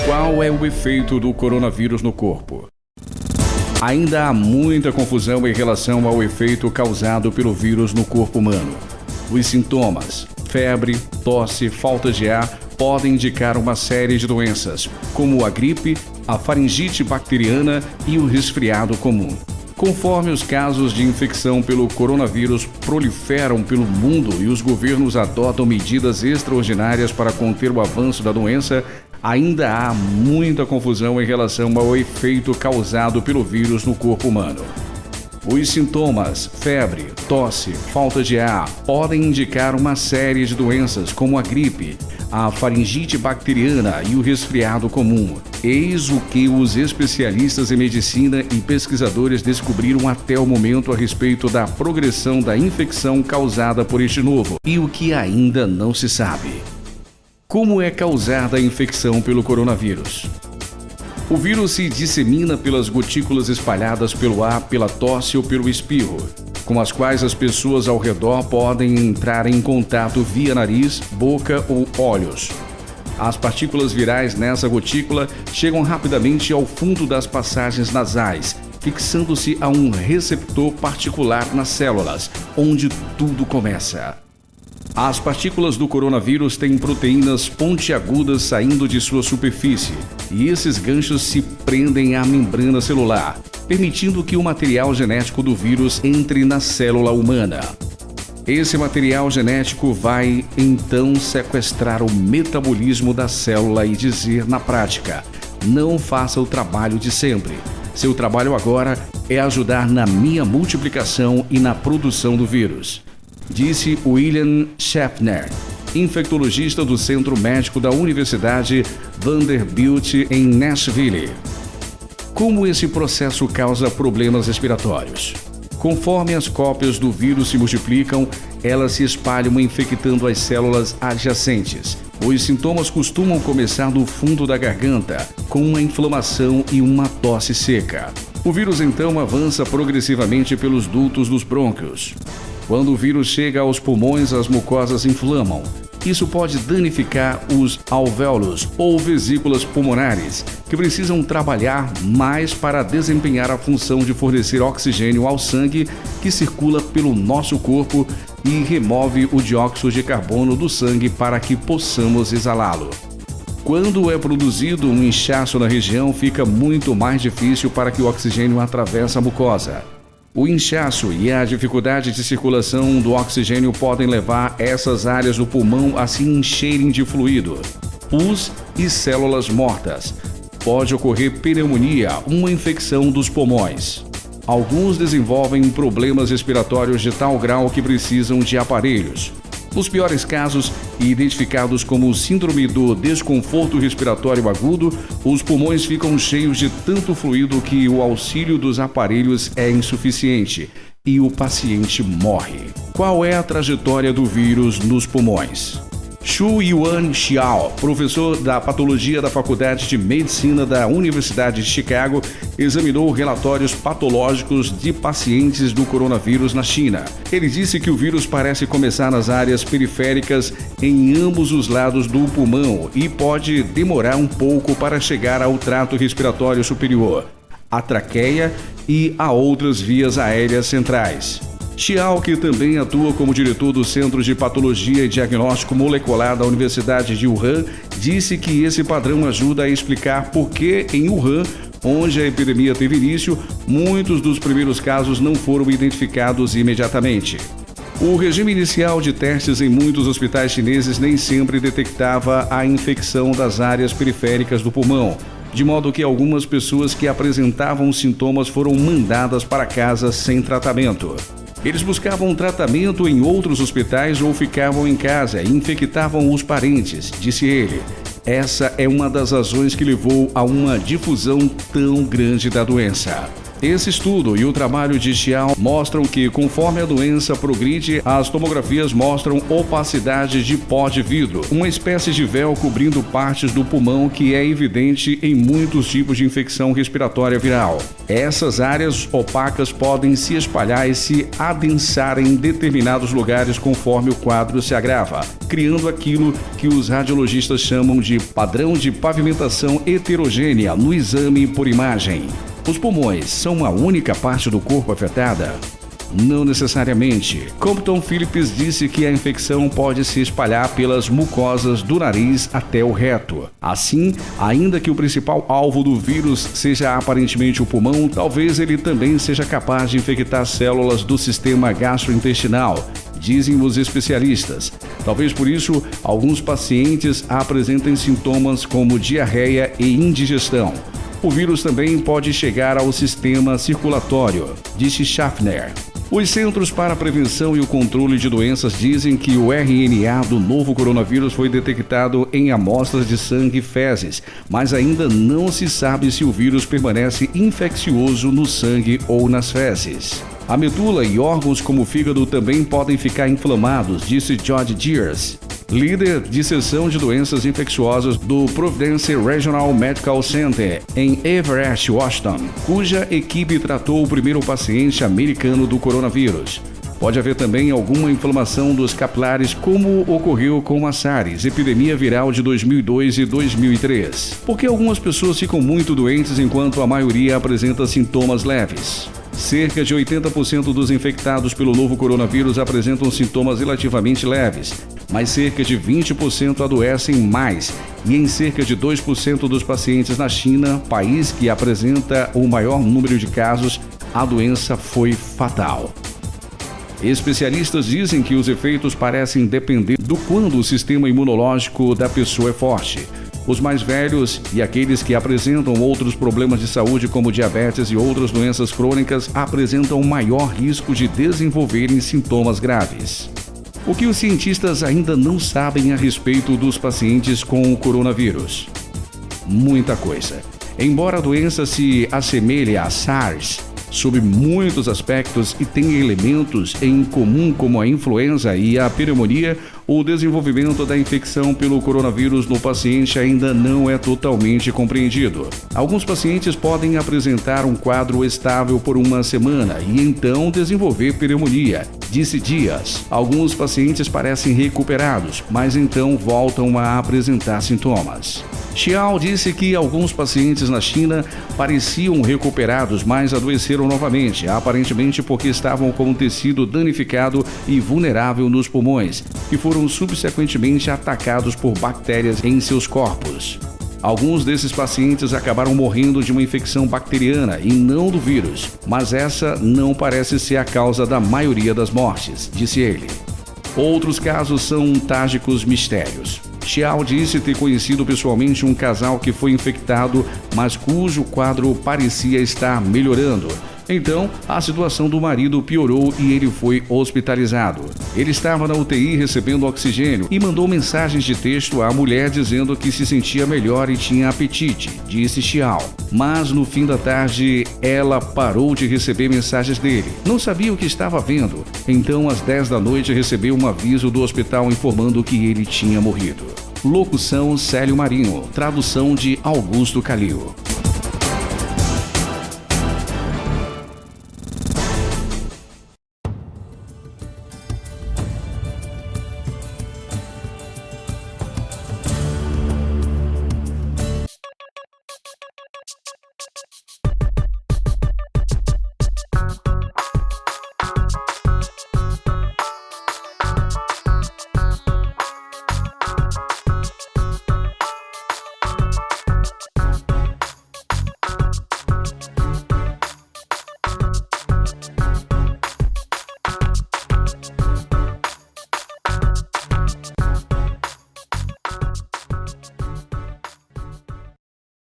Qual é o efeito do coronavírus no corpo? Ainda há muita confusão em relação ao efeito causado pelo vírus no corpo humano. Os sintomas, febre, tosse, falta de ar, podem indicar uma série de doenças, como a gripe, a faringite bacteriana e o resfriado comum. Conforme os casos de infecção pelo coronavírus proliferam pelo mundo e os governos adotam medidas extraordinárias para conter o avanço da doença, ainda há muita confusão em relação ao efeito causado pelo vírus no corpo humano. Os sintomas, febre, tosse, falta de ar, podem indicar uma série de doenças como a gripe, a faringite bacteriana e o resfriado comum. Eis o que os especialistas em medicina e pesquisadores descobriram até o momento a respeito da progressão da infecção causada por este novo e o que ainda não se sabe. Como é causada a infecção pelo coronavírus? O vírus se dissemina pelas gotículas espalhadas pelo ar, pela tosse ou pelo espirro, com as quais as pessoas ao redor podem entrar em contato via nariz, boca ou olhos. As partículas virais nessa gotícula chegam rapidamente ao fundo das passagens nasais, fixando-se a um receptor particular nas células, onde tudo começa. As partículas do coronavírus têm proteínas pontiagudas saindo de sua superfície, e esses ganchos se prendem à membrana celular, permitindo que o material genético do vírus entre na célula humana. Esse material genético vai, então, sequestrar o metabolismo da célula e dizer, na prática, não faça o trabalho de sempre. Seu trabalho agora é ajudar na minha multiplicação e na produção do vírus, disse William Schaffner, infectologista do Centro Médico da Universidade Vanderbilt em Nashville. Como esse processo causa problemas respiratórios? Conforme as cópias do vírus se multiplicam, elas se espalham infectando as células adjacentes. Os sintomas costumam começar no fundo da garganta, com uma inflamação e uma tosse seca. O vírus então avança progressivamente pelos dutos dos brônquios. Quando o vírus chega aos pulmões, as mucosas inflamam. Isso pode danificar os alvéolos ou vesículas pulmonares, que precisam trabalhar mais para desempenhar a função de fornecer oxigênio ao sangue que circula pelo nosso corpo e remove o dióxido de carbono do sangue para que possamos exalá-lo. Quando é produzido um inchaço na região, fica muito mais difícil para que o oxigênio atravesse a mucosa. O inchaço e a dificuldade de circulação do oxigênio podem levar essas áreas do pulmão a se encherem de fluido, pus e células mortas. Pode ocorrer pneumonia, uma infecção dos pulmões. Alguns desenvolvem problemas respiratórios de tal grau que precisam de aparelhos. Nos piores casos, identificados como síndrome do desconforto respiratório agudo, os pulmões ficam cheios de tanto fluido que o auxílio dos aparelhos é insuficiente e o paciente morre. Qual é a trajetória do vírus nos pulmões? Xu-Yuan Xiao, professor da patologia da Faculdade de Medicina da Universidade de Chicago, examinou relatórios patológicos de pacientes do coronavírus na China. Ele disse que o vírus parece começar nas áreas periféricas em ambos os lados do pulmão e pode demorar um pouco para chegar ao trato respiratório superior, à traqueia e a outras vias aéreas centrais. Xiao, que também atua como diretor do Centro de Patologia e Diagnóstico Molecular da Universidade de Wuhan, disse que esse padrão ajuda a explicar por que em Wuhan, onde a epidemia teve início, muitos dos primeiros casos não foram identificados imediatamente. O regime inicial de testes em muitos hospitais chineses nem sempre detectava a infecção das áreas periféricas do pulmão, de modo que algumas pessoas que apresentavam sintomas foram mandadas para casa sem tratamento. Eles buscavam tratamento em outros hospitais ou ficavam em casa e infectavam os parentes, disse ele. Essa é uma das razões que levou a uma difusão tão grande da doença. Esse estudo e o trabalho de Xiao mostram que, conforme a doença progride, as tomografias mostram opacidade de pó de vidro, uma espécie de véu cobrindo partes do pulmão que é evidente em muitos tipos de infecção respiratória viral. Essas áreas opacas podem se espalhar e se adensar em determinados lugares conforme o quadro se agrava, criando aquilo que os radiologistas chamam de padrão de pavimentação heterogênea no exame por imagem. Os pulmões são a única parte do corpo afetada? Não necessariamente. Compton Phillips disse que a infecção pode se espalhar pelas mucosas do nariz até o reto. Assim, ainda que o principal alvo do vírus seja aparentemente o pulmão, talvez ele também seja capaz de infectar células do sistema gastrointestinal, dizem os especialistas. Talvez por isso, alguns pacientes apresentem sintomas como diarreia e indigestão. O vírus também pode chegar ao sistema circulatório, disse Schaffner. Os Centros para a Prevenção e o Controle de Doenças dizem que o RNA do novo coronavírus foi detectado em amostras de sangue e fezes, mas ainda não se sabe se o vírus permanece infeccioso no sangue ou nas fezes. A medula e órgãos como o fígado também podem ficar inflamados, disse George Diers, líder de seção de doenças infecciosas do Providence Regional Medical Center, em Everett, Washington, cuja equipe tratou o primeiro paciente americano do coronavírus. Pode haver também alguma inflamação dos capilares, como ocorreu com a SARS, epidemia viral de 2002 e 2003. Porque algumas pessoas ficam muito doentes enquanto a maioria apresenta sintomas leves. Cerca de 80% dos infectados pelo novo coronavírus apresentam sintomas relativamente leves, mas cerca de 20% adoecem mais, e em cerca de 2% dos pacientes na China, país que apresenta o maior número de casos, a doença foi fatal. Especialistas dizem que os efeitos parecem depender do quando o sistema imunológico da pessoa é forte. Os mais velhos e aqueles que apresentam outros problemas de saúde, como diabetes e outras doenças crônicas, apresentam maior risco de desenvolverem sintomas graves. O que os cientistas ainda não sabem a respeito dos pacientes com o coronavírus? Muita coisa. Embora a doença se assemelhe à SARS, sob muitos aspectos e tem elementos em comum como a influenza e a pneumonia, o desenvolvimento da infecção pelo coronavírus no paciente ainda não é totalmente compreendido. Alguns pacientes podem apresentar um quadro estável por uma semana e então desenvolver pneumonia, disse Dias. Alguns pacientes parecem recuperados, mas então voltam a apresentar sintomas. Xiao disse que alguns pacientes na China pareciam recuperados, mas adoeceram novamente, aparentemente porque estavam com o tecido danificado e vulnerável nos pulmões, e foram subsequentemente atacados por bactérias em seus corpos. Alguns desses pacientes acabaram morrendo de uma infecção bacteriana e não do vírus, mas essa não parece ser a causa da maioria das mortes, disse ele. Outros casos são trágicos mistérios. Xiao disse ter conhecido pessoalmente um casal que foi infectado, mas cujo quadro parecia estar melhorando. Então, a situação do marido piorou e ele foi hospitalizado. Ele estava na UTI recebendo oxigênio e mandou mensagens de texto à mulher dizendo que se sentia melhor e tinha apetite, disse Xiao. Mas no fim da tarde, ela parou de receber mensagens dele. Não sabia o que estava vendo. Então, às 10 da noite, recebeu um aviso do hospital informando que ele tinha morrido. Locução Célio Marinho, tradução de Augusto Calil.